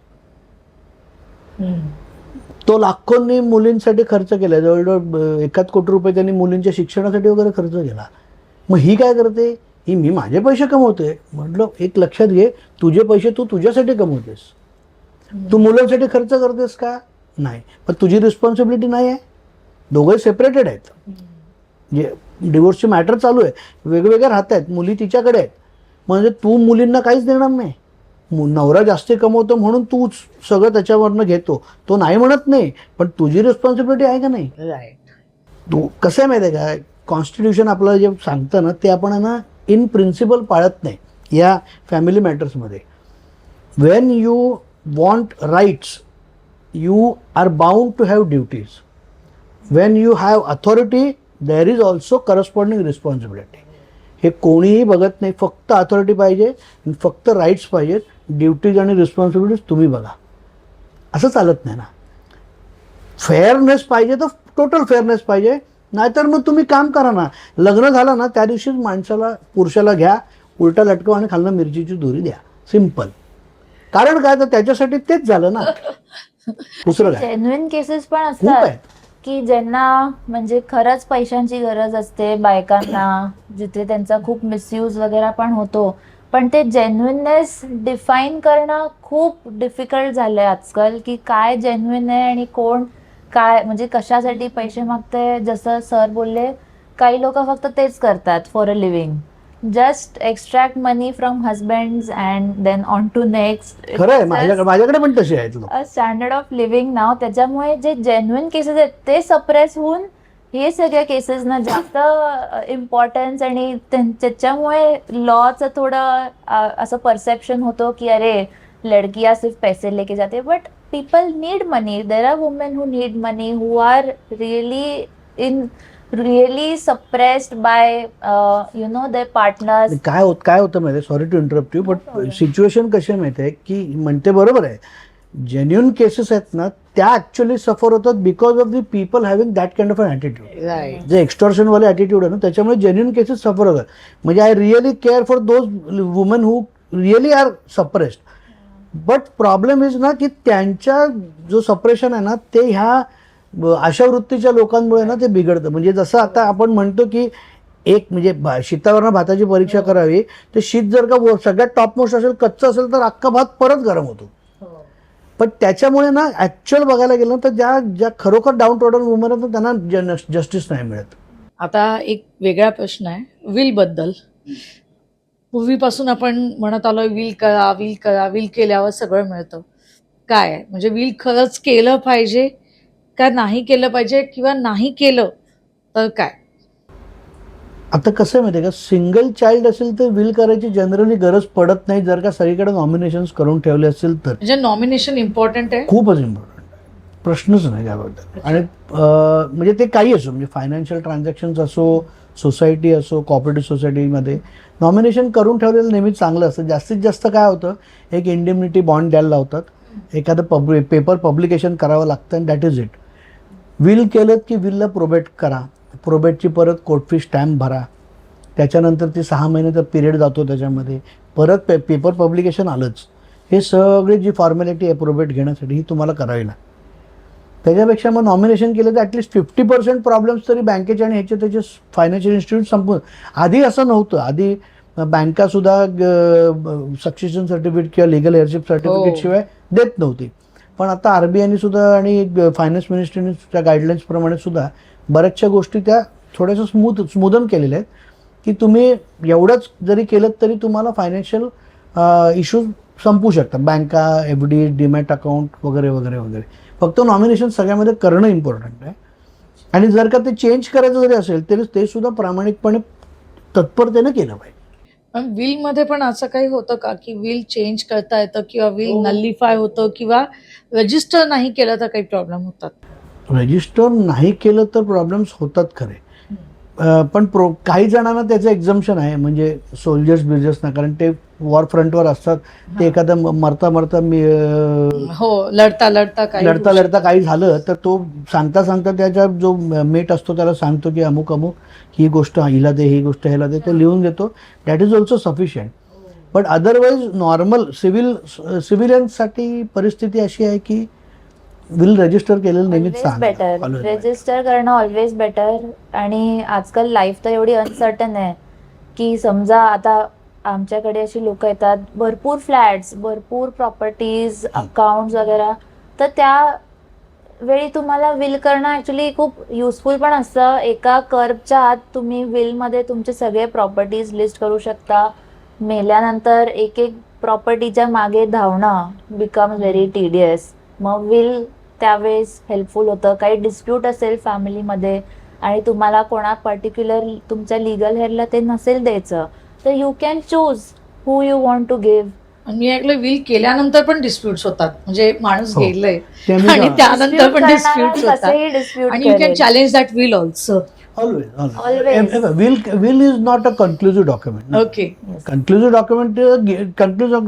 तो लाखोंनी मुलींसाठी खर्च केला, जवळजवळ 1 कोटी रुपये त्यांनी मुलींच्या शिक्षणासाठी वगैरे खर्च केला. मग ही काय करते? ही मी माझे पैसे कमवते. म्हटलं एक लक्षात घे, तुझे पैसे तू तुझ्यासाठी कमवतेस, तू मुलांसाठी खर्च करतेस का? नाही. पण तुझी रिस्पॉन्सिबिलिटी नाही आहे. दोघंही सेपरेटेड आहेत. जे डिवोर्सची मॅटर चालू आहे, वेगवेगळे राहत आहेत, मुली तिच्याकडे आहेत, म्हणजे तू मुलींना काहीच देणार नाही. नवरा जास्त कमवतो म्हणून तू सगळं त्याच्यावरनं घेतो, तो नाही म्हणत नाही, पण तुझी रिस्पॉन्सिबिलिटी आहे का नाही?
राईट.
तू कसं आहे माहिती आहे का, कॉन्स्टिट्यूशन आपलं जे सांगतं ना ते आपण ना इन प्रिन्सिपल पाळत नाही या फॅमिली मॅटर्समध्ये. When you want rights you are bound to have duties. When you have authority there is also corresponding responsibility. हे कोणीही बघत नाही. फक्त अथॉरिटी पाहिजे, फक्त राईट्स पाहिजेत, ड्युटीज आणि रिस्पॉन्सिबिलिटीज तुम्ही बघा. असं चालत नाही ना. फेअरनेस पाहिजे तर टोटल फेअरनेस पाहिजे, नाहीतर मग तुम्ही काम करा ना. लग्न झालं ना त्या दिवशीच माणसाला, पुरुषाला घ्या, उलटा लटकवा आणि खालनं मिरचीची दोरी द्या. सिम्पल. कारण काय, तर त्याच्यासाठी तेच झालं ना, दुसरं काय.
जेन्युइन केसेस पण
खूप
असतात
आहेत.
की ज्यांना म्हणजे खरंच पैशांची गरज असते बायकांना, जिथे त्यांचा खूप मिसयूज वगैरे पण होतो, पण ते जेन्युइननेस डिफाईन करणं खूप डिफिकल्ट झालंय आजकाल, की काय जेन्युइन आहे आणि कोण काय, म्हणजे कशासाठी पैसे मागते. जसं सर बोलले, काही लोक फक्त तेच करतात for a living, just extract money from husbands and then on to next.
खरं आहे, माझ्याकडे पण तसे आहेत लोक.
स्टँडर्ड ऑफ लिव्हिंग नाव. त्याच्यामुळे जे जेन्युइन केसेस आहेत ते सप्रेस होऊन हे सगळ्या केसेसना जास्त इम्पॉर्टन्स, आणि त्याच्यामुळे लॉचं थोडं असं परसेप्शन होतो की अरे लडकियां सिर्फ पैसे लेके जाते, but people need money. There are women who need money, who are really suppressed by their partners.
काय होतं माहिती आहे, sorry to interrupt you, but situation कशी आहे माहिती आहे की म्हणते बरोबर आहे, जेन्युइन केसेस आहेत ना त्या ऍक्च्युअली सफर होतात because of the people having that kind of an attitude.
Right.
जे एक्स्टॉर्शन वाले ॲटिट्यूड आहे ना, त्याच्यामुळे जेन्युइन केसेस सफर होतात. म्हणजे I really care for those women who really are suppressed. But problem is ना की त्यांच्या जो सप्रेशन आहे ना ते ह्या अशा वृत्तीच्या लोकांमुळे ना ते बिघडतं. म्हणजे जसं आता आपण म्हणतो की एक म्हणजे शीतावरनं भाताची परीक्षा करावी, ते शीत जर का सगळ्यात टॉपमोस्ट असेल, कच्चं असेल, तर अख्खा भात परत गरम होतो. पण त्याच्यामुळे ना ऍक्च्युअल बघायला गेलं तर ज्या खरोखर डाऊन टोडन वुमन आहेत त्यांना जस्टिस नाही मिळत.
आता एक वेगळा प्रश्न आहे विल बद्दल. पूर्वीपासून आपण म्हणत आलोय विल करा, विल करा, विल केल्यावर सगळं मिळतं. काय आहे? म्हणजे विल खरंच केलं पाहिजे का नाही केलं पाहिजे, किंवा नाही केलं तर काय?
आता कसं आहे माहिती आहे का, सिंगल चाइल्ड असेल तर विल करायची जनरली गरज पडत नाही, जर का सगळीकडे नॉमिनेशन्स करून ठेवले असेल तर.
म्हणजे नॉमिनेशन इम्पॉर्टंट आहे.
खूपच इम्पॉर्टंट आहे, प्रश्नच नाही त्याबद्दल. आणि म्हणजे ते काही असो, म्हणजे फायनान्शियल ट्रान्झॅक्शन्स असो, सोसायटी असो, कॉपरेटिव्ह सोसायटीमध्ये नॉमिनेशन करून ठेवलेलं नेहमीच चांगलं असतं. जास्तीत जास्त काय होतं, एक इंडेमनिटी बॉन्ड द्यायला लावतात, एखादं पेपर पब्लिकेशन करावं लागतं, आणि दॅट इज इट. विल केलं की विलला प्रोबेट करा, प्रोबेटची परत कोर्ट फी स्टॅम्प भरा, त्याच्यानंतर ती 6 महिन्याचा पिरियड जातो, त्याच्यामध्ये परत पेपर पब्लिकेशन आलंच. हे सगळी जी फॉर्मॅलिटी आहे प्रोबेट घेण्यासाठी ही तुम्हाला करावी लागते. त्याच्यापेक्षा मग नॉमिनेशन केलं तर ॲटलिस्ट 50% प्रॉब्लेम्स तरी बँकेचे आणि ह्याचे त्याचे फायनान्शियल इन्स्टिट्यूट संपून. आधी असं नव्हतं, आधी बँकासुद्धा सक्सेशन सर्टिफिकेट किंवा लिगल हेअरशिप सर्टिफिकेट शिवाय देत नव्हती. पण आता RBIने सुद्धा आणि फायनान्स मिनिस्ट्रीच्या गाईडलाईन्सप्रमाणे सुद्धा बऱ्याचशा गोष्टी त्या थोड्याशा स्मूदन केलेल्या आहेत, की तुम्ही एवढंच जरी केलं तरी तुम्हाला फायनान्शियल इश्यूज संपू शकतात. बँका, FD, डीमॅट अकाउंट वगैरे वगैरे वगैरे. फक्त नॉमिनेशन सगळ्यामध्ये करणं इम्पॉर्टंट आहे. आणि जर का ते चेंज करायचं जरी असेल तरी ते सुद्धा प्रामाणिकपणे तत्परतेनं केलं पाहिजे.
पण विल मध्ये पण असं काही होतं का की विल चेंज करता येतं, किंवा विल नलिफाय होतं, किंवा रजिस्टर नाही केलं तर काही प्रॉब्लेम होतात?
रजिस्टर नाही केलं तर प्रॉब्लेम्स होतात खरे. पण काही जणांना त्याचं एक्झम्पशन आहे, म्हणजे सोल्जर्स बिल्जर्सना, कारण ते वॉर फ्रंटवर असतात. ते एखादं मरता लढता काही झालं तर तो सांगता त्याच्या जो मेट असतो त्याला सांगतो की अमुक अमुक ही गोष्ट हिला दे, ही गोष्ट ह्याला दे, ते लिहून देतो. That is also sufficient. पण अदरवाईज नॉर्मल सिव्हिलियन्ससाठी परिस्थिती अशी आहे की विल रजिस्टर केलेलं नेहमीच
बेटर, रजिस्टर करणं ऑलवेज बेटर. आणि आजकाल लाईफ तर एवढी अनसर्टन आहे की समजा आता आमच्याकडे अशी लोक येतात, भरपूर फ्लॅट्स, भरपूर प्रॉपर्टीज, अकाउंट्स वगैरे, तर त्या वेळी तुम्हाला विल करणं ऍक्च्युली खूप युजफुल पण असतं. एका कर्वच्या आत तुम्ही विलमध्ये तुमचे सगळे प्रॉपर्टीज लिस्ट करू शकता. मेल्यानंतर एक एक प्रॉपर्टीच्या मागे धावणं बिकम्स व्हेरी टीडियस. मग विल त्यावेळेस हेल्पफुल होतं. काही डिस्प्यूट असेल फॅमिलीमध्ये आणि तुम्हाला कोणा पर्टिक्युलर तुमच्या लिगल हेअरला ते नसेल द्यायचं, तर you can choose who you want to give.
मी ऐकलं विल केल्यानंतर पण डिस्प्यूट्स होतात, म्हणजे माणूस गेलंय
त्यामुळे
आणि त्यानंतर पण डिस्प्यूट्स होतात,
कसंही डिस्प्यूट
आणि you can challenge that will also.
Will is not a conclusive document.
Okay.
Conclusive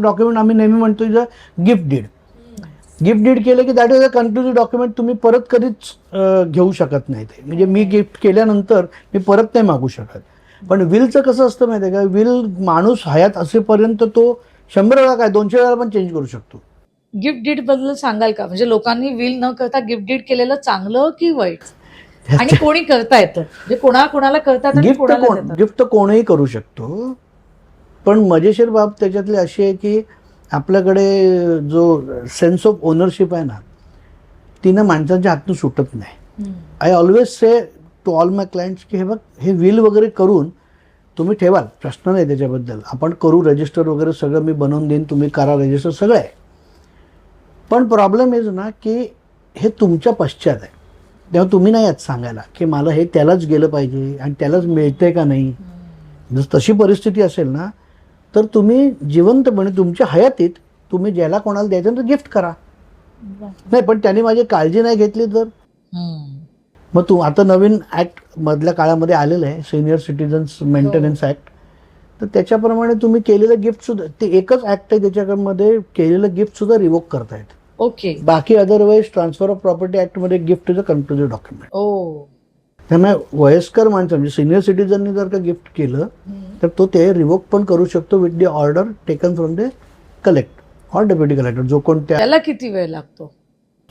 document आम्ही नेहमी म्हणतो is a gift deed. Gift deed केलं की that is a conclusive document. तुम्ही परत कधीच घेऊ शकत नाही ते. म्हणजे मी गिफ्ट केल्यानंतर मी परत नाही मागू शकत. पण विलचं कसं असतं माहिती आहे का, विल माणूस हयात असेपर्यंत तो 100 वेळा काय 200 वेळा पण चेंज करू शकतो.
गिफ्ट डीड बद्दल सांगाल का? म्हणजे लोकांनी विल न करता गिफ्ट डीड केलेलं चांगलं की वाईट? आणि कोणी करता येतं, म्हणजे कोणाला करतात आणि कोणाला देतात?
गिफ्ट कोणीही करू शकतो. पण मजेशीर बाब त्याच्यातली अशी आहे की आपल्याकडे जो सेन्स ऑफ ओनरशिप आहे ना, तिनं माणसांच्या हातून सुटत नाही. I always say to all my clients की हे बघ, हे विल वगैरे करून तुम्ही ठेवाल, प्रश्न नाही त्याच्याबद्दल, आपण करू रजिस्टर वगैरे सगळं मी बनवून देईन, तुम्ही करा रजिस्टर, सगळं आहे. पण प्रॉब्लेम इज ना की हे तुमच्या पश्चात आहे, तेव्हा तुम्ही नाही यात सांगायला की मला हे त्यालाच गेलं पाहिजे आणि त्यालाच मिळतंय का नाही. जर तशी परिस्थिती असेल ना, तर तुम्ही जिवंतपणे तुमच्या हयातीत तुम्ही ज्याला कोणाला द्यायचं तर गिफ्ट करा. नाही पण त्याने माझी काळजी नाही घेतली तर मग आता नवीन ऍक्ट मधल्या काळामध्ये आलेलं आहे, सिनियर सिटीजन्स मेंटेनन्स ऍक्ट. तर त्याच्याप्रमाणे तुम्ही केलेलं गिफ्ट सुद्धा, ते एकच ऍक्ट आहे त्याच्यामध्ये, केलेलं गिफ्ट सुद्धा रिवोक करता येतं.
ओके.
बाकी otherwise transfer of property act मध्ये gift is a conclusive document. त्यामुळे वयस्कर माणसं म्हणजे सिनियर सिटीजननी जर का गिफ्ट केलं तर तो ते रिवोक पण करू शकतो with the order taken from the collect. Or deputy collector जो कोणत्या
त्याला किती वेळ लागतो?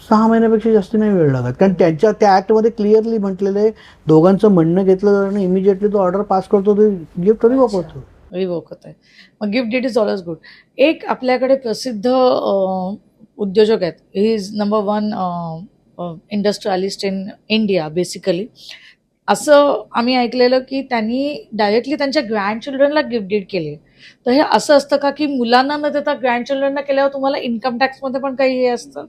6 महिन्यापेक्षा जास्त नाही वेळ लागत, कारण त्यांच्या त्या ऍक्टमध्ये क्लिअरली म्हटलेलं आहे, दोघांचं म्हणणं घेतलं जातं आणि इमिजिएटली तो ऑर्डर पास करतो, तो गिफ्ट रिवोक होतो.
रिवोक होत आहे. मग gift deed is always good. एक आपल्याकडे प्रसिद्ध उद्योजक आहेत. He is number 1 industrialist in India basically. असं आम्ही ऐकलेलं की त्यांनी डायरेक्टली त्यांच्या ग्रँड चिल्ड्रनला गिफ्ट डीड केली. तर हे असं असतं का की मुलांना न देता ग्रँड चिल्ड्रनला केल्यावर तुम्हाला इन्कम टॅक्समध्ये पण काही हे असतं?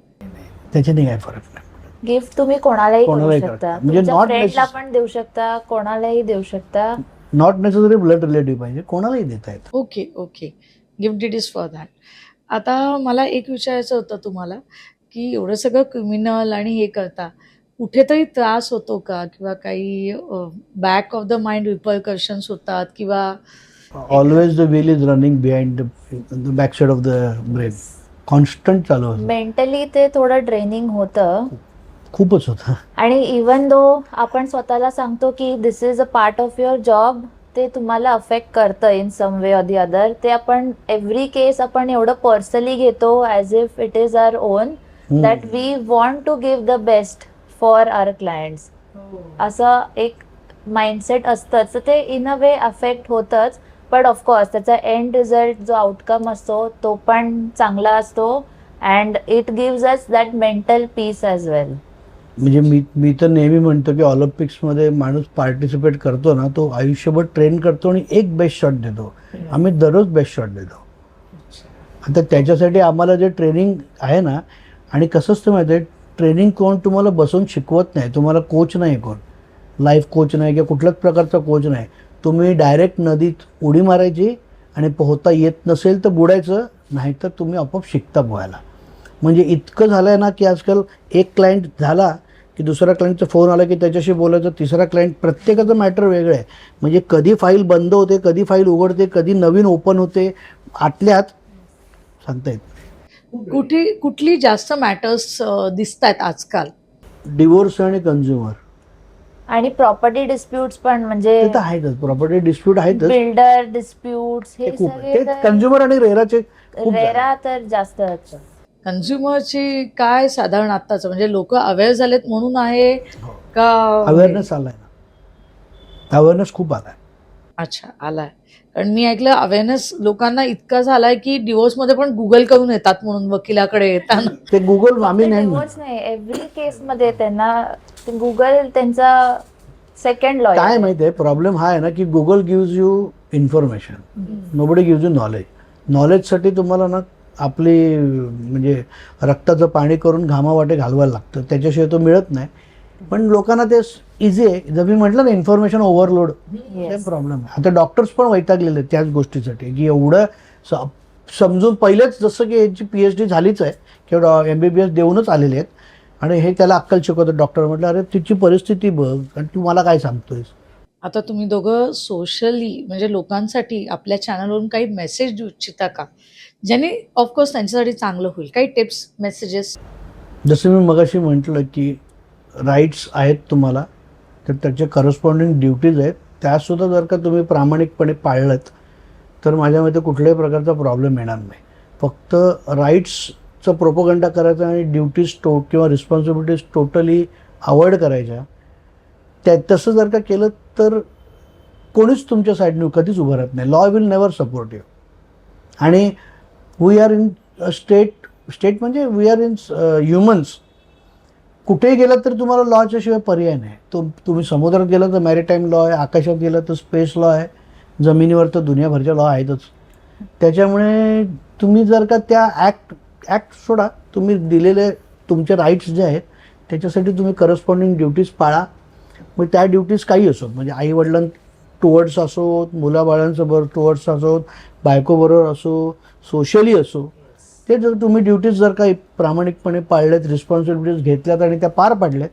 त्याच्याने काय फरक नाही.
गिफ्ट तुम्ही कोणालाही करू
कोणालाही
शकता,
करता. म्हणजे
तुमच्या
not
फ्रेंडला
necess-
पण देऊ शकता, कोणालाही देऊ शकता.
नॉट नेसेसरी ब्लड रिलेटिव्ह पाहिजे, कोणालाही देता येतं.
Okay okay. Gift deed is for that. आता मला एक विचारायचं होतं तुम्हाला की एवढं सगळं क्रिमिनल आणि हे करता कुठेतरी त्रास होतो का, किंवा काही back of the mind repercussions होतात, किंवा
always the wheel is running behind the back side of the brain, constant चालू असतं.
मेंटली ते थोडं ड्रेनिंग होतं.
खूपच होतं.
आणि इवन दो आपण स्वतःला सांगतो की this is a part of your job, ते तुम्हाला अफेक्ट करतं in some way or the other. ते आपण एव्हरी केस आपण एवढं पर्सनली घेतो as if it is our own, that we want to give the best for our clients. असं एक माइंडसेट असतंच, तर ते इन अ वे अफेक्ट होतंच. बट ऑफकोर्स त्याचा एंड रिझल्ट जो आउटकम असतो तो पण चांगला असतो, and it gives us that mental peace as well.
म्हणजे मी तर नेहमी म्हणतो की ऑलिम्पिक्समध्ये माणूस पार्टिसिपेट करतो ना, तो आयुष्यभर ट्रेन करतो आणि एक बेस्ट शॉट देतो. आम्ही दररोज बेस्ट शॉट देतो. आता त्याच्यासाठी आम्हाला जे ट्रेनिंग आहे ना, आणि कसं असतं माहिती आहे, ट्रेनिंग कोण तुम्हाला बसून शिकवत नाही, तुम्हाला कोच नाही, कोण लाईफ कोच नाही किंवा कुठल्याच प्रकारचा कोच नाही. तुम्ही डायरेक्ट नदीत उडी मारायची आणि पोहता येत नसेल तर बुडायचं, नाहीतर तुम्ही आपोआप शिकता पोहायला. म्हणजे इतकं झालं आहे ना की आजकाल एक क्लायंट झाला की दुसरा क्लायंटचा फोन आला की त्याच्याशी बोलायचं, तिसरा क्लायंट, प्रत्येकाचं मॅटर वेगळं आहे. म्हणजे कधी फाईल बंद होते, कधी फाईल उघडते, कधी नवीन ओपन होते, आतल्यात सांगता येत नाही.
कुठली जास्त मॅटर्स दिसत आहेत आजकाल?
डिवोर्स आणि कन्झ्युमर
आणि प्रॉपर्टी डिस्प्यूट्स पण, म्हणजे
ते तर आहेतच, प्रॉपर्टी डिस्प्यूट आहेतच,
बिल्डर डिस्प्यूट्स, हे
ते खूप आहे.
सगळे
ते कन्झ्युमर आणि रेराचे खूप झाले.
रेरा तर जास्तच.
कन्झ्युमरची काय साधारण आत्ताचं, म्हणजे लोक अवेअर झालेत म्हणून आहे का?
अवेअरनेस आलाय ना, अवेअरनेस खूप आलाय.
अच्छा, आलाय. कारण मी ऐकलं अवेअरनेस लोकांना इतका झालाय की डिवोर्समध्ये पण गुगल करून येतात म्हणून वकिलाकडे येताना.
ते गुगल आम्ही नाही
डिवोर्स नाही, एव्हरी केस मध्ये त्यांना गुगल त्यांचा सेकंड लॉयर.
काय माहिती आहे, प्रॉब्लेम हा आहे ना की Google gives you information, nobody gives you knowledge. नॉलेजसाठी तुम्हाला ना आपली म्हणजे रक्ताचं पाणी करून घामावाटे घालवायला लागतं, त्याच्याशिवाय तो मिळत नाही. पण लोकांना ते इझी आहे. जर मी म्हटलं ना इन्फॉर्मेशन ओव्हरलोड, सेम प्रॉब्लेम आहे. आता डॉक्टर्स पण वैतागलेले आहेत त्याच गोष्टीसाठी की एवढं समजून, पहिलेच जसं की यांची PhD झालीच आहे किंवा MBBS देऊनच आलेले आहेत आणि हे त्याला अक्कल शिकवतात डॉक्टर. म्हटलं अरे तिची परिस्थिती बघ आणि तू मला काय सांगतोयस.
आता तुम्ही दोघं सोशली म्हणजे लोकांसाठी आपल्या चॅनलवरून काही मेसेज देऊ इच्छिता का, ज्याने ऑफकोर्स त्यांच्यासाठी चांगलं होईल? काही टिप्स, मेसेजेस?
जसं मी मगाशी म्हटलं की राईट्स आहेत तुम्हाला, तर त्याचे करस्पॉन्डिंग ड्युटीज आहेत, त्यासुद्धा जर का तुम्ही प्रामाणिकपणे पाळलं तर माझ्या मते कुठल्याही प्रकारचा प्रॉब्लेम येणार नाही. फक्त राईट्सचं प्रोपोगंडा करायचा आणि ड्युटीज किंवा रिस्पॉन्सिबिलिटीज टोटली अवॉइड करायच्या. तसं जर का केलं तर कोणीच तुमच्या साईडने कधीच उभं राहत नाही. Law will never support you. आणि वी आर इन स्टेट म्हणजे वी आर इन ह्युमन्स. कुठेही गेलात तर तुम्हाला लॉच्या शिवाय पर्याय नाही. तुम्ही समुद्रात गेला तर मॅरिटाईम लॉ आहे, आकाशात गेला तर स्पेस लॉ आहे, जमिनीवर तर दुनियाभरच्या लॉ आहेतच. त्याच्यामुळे तुम्ही जर का त्या ॲक्ट सोडा, तुम्ही दिलेले तुमचे राईट्स जे आहेत त्याच्यासाठी तुम्ही करस्पॉन्डिंग ड्युटीज पाळा. मग त्या ड्युटीज काही असोत, म्हणजे आईवडिलां टुवर्ड्स असोत, मुलाबाळांसोबत टुवर्ड्स असोत, बायकोबरोबर असो, सोशली असो, ते जर तुम्ही ड्युटीज जर काही प्रामाणिकपणे पाळल्यात, रिस्पॉन्सिबिलिटीज घेतल्यात आणि त्या पार पाडल्यात,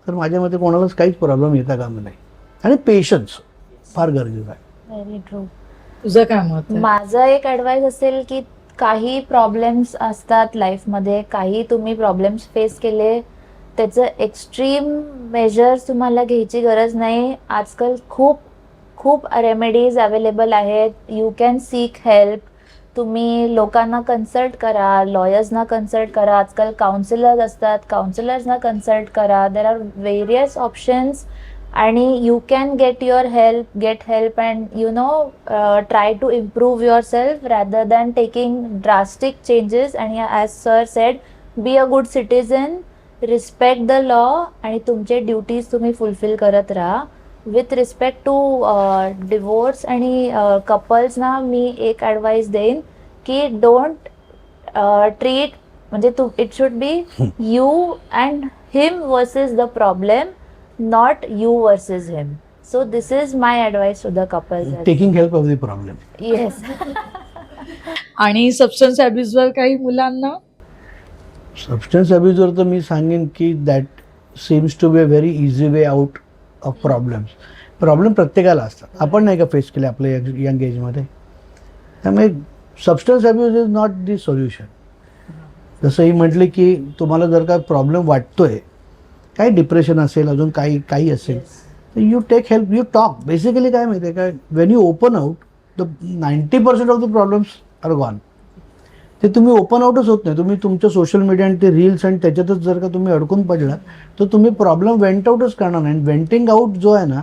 तर माझ्या मते कोणालाच काहीच प्रॉब्लेम येता कामा नाही. आणि पेशन्स फार गरजेचं आहे.
Very true.
तुझं काय मत आहे?
माझं एक ॲडवाईस असेल की काही प्रॉब्लेम्स असतात लाईफमध्ये, काही तुम्ही प्रॉब्लेम्स फेस केले, त्याचं एक्स्ट्रीम मेजर्स तुम्हाला घ्यायची गरज नाही. आजकाल खूप खूप रेमेडीज अवेलेबल आहेत. You can sick help. तुम्ही लोकांना कन्सल्ट करा, लॉयर्सना कन्सल्ट करा, आजकाल काउन्सिलर्स असतात, काउन्सिलर्सना कन्सल्ट करा. देर आर व्हेरियस ऑप्शन्स आणि you can get help and try to improve yourself rather than taking drastic changes. आणि as sir said, be a good citizen, respect the law आणि तुमचे duties तुम्ही fulfil करत राहा. With respect to divorce आणि कपल्सना मी एक advice देईन की डोंट ट्रीट, म्हणजे it should be you and him versus the problem, not you versus him. So this is my advice to the couples.
Taking help of the problem.
Yes.
आणि substance अब्यूजवर काही मुलांना
substance अब्यूजवर तर मी सांगेन की that seems to be a very easy way out of problem प्रत्येकाला असतात. आपण नाही का फेस केले आपल्या यंग एजमध्ये. त्यामुळे substance abuse is not the solution. जसं ही म्हटली की तुम्हाला जर का प्रॉब्लेम वाटतोय, काही डिप्रेशन असेल, अजून काही असेल, तर you take help, you talk. Basically काय माहिती आहे का, when you open out, the 90% of the problems are gone. ते तुम्ही ओपन आउटच होत नाही. तुम्ही तुमच्या सोशल मीडिया आणि ते रील्स आणि त्याच्यातच जर का तुम्ही अडकून पडलात, तर तुम्ही प्रॉब्लेम वेंट आउटच करणार नाही. वेंटिंग आउट जो आहे ना,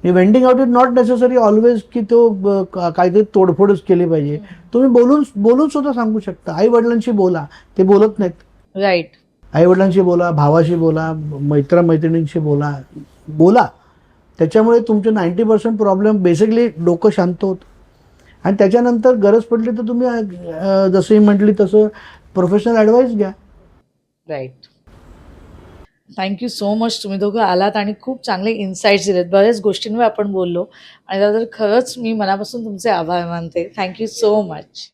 venting out is not necessary always की तो काहीतरी तोडफोडच केली पाहिजे. तुम्ही बोलून सुद्धा सांगू शकता. आई वडिलांशी बोला, ते बोलत नाहीत.
राईट.
आई वडिलांशी बोला, भावाशी बोला, मैत्रिणींशी बोला. त्याच्यामुळे तुमचे 90% प्रॉब्लेम बेसिकली डोकं शांत होतं. आणि त्याच्यानंतर गरज पडली तर तुम्ही जसंही म्हटली तसं प्रोफेशनल ॲडवाईस घ्या.
राईट. Thank you so much. तुम्ही दोघं आलात आणि खूप चांगले इन्साइट्स दिलेत. बऱ्याच गोष्टींवर आपण बोललो आणि त्याबद्दल खरंच मी मनापासून तुमचे आभार मानते. Thank you so much.